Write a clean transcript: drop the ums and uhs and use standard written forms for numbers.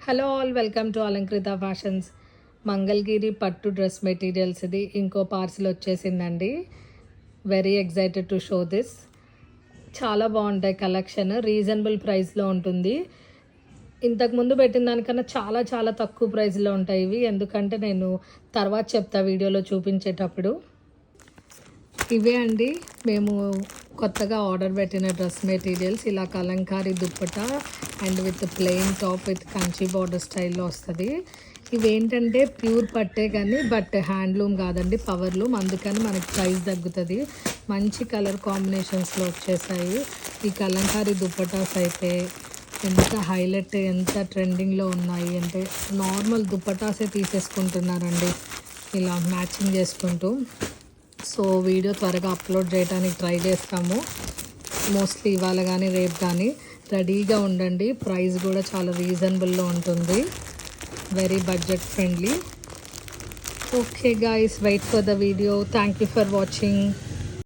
Hello all, welcome to Alankrita fashions. Mangalagiri పట్టు dress materials ఇది ఇంకో పార్సిల్ వచ్చేసిందండి. Very excited to show this. చాలా బాగుంటాయి కలెక్షన్, రీజనబుల్ ప్రైస్లో ఉంటుంది. ఇంతకుముందు పెట్టిన దానికన్నా చాలా చాలా తక్కువ ప్రైస్లో ఉంటాయి ఇవి, ఎందుకంటే నేను తర్వాత చెప్తా వీడియోలో చూపించేటప్పుడు. ఇవే అండి మేము కొత్తగా ఆర్డర్ పెట్టిన డ్రెస్ మెటీరియల్స్. ఇలా Kalamkari dupatta and with plain top with Kanchi border స్టైల్లో వస్తుంది. ఇవేంటంటే ప్యూర్ పట్టే కానీ బట్ హ్యాండ్లూమ్ కాదండి, పవర్లూమ్. అందుకని మనకి ప్రైస్ తగ్గుతుంది. మంచి కలర్ కాంబినేషన్స్లో వచ్చేసాయి. ఈ కలంకారీ దుప్పటాస్ అయితే ఎంత హైలైట్, ఎంత ట్రెండింగ్లో ఉన్నాయి అంటే నార్మల్ దుప్పటాసే తీసేసుకుంటున్నారండి ఇలా మ్యాచింగ్ చేసుకుంటూ. సో వీడియో త్వరగా అప్లోడ్ చేయడానికి ట్రై చేస్తాము, మోస్ట్లీ ఇవాళ కానీ రేపు కానీ. రెడీగా ఉండండి, ప్రైస్ కూడా చాలా రీజనబుల్లో ఉంటుంది, very budget friendly. Okay guys, wait for the video. Thank you for watching.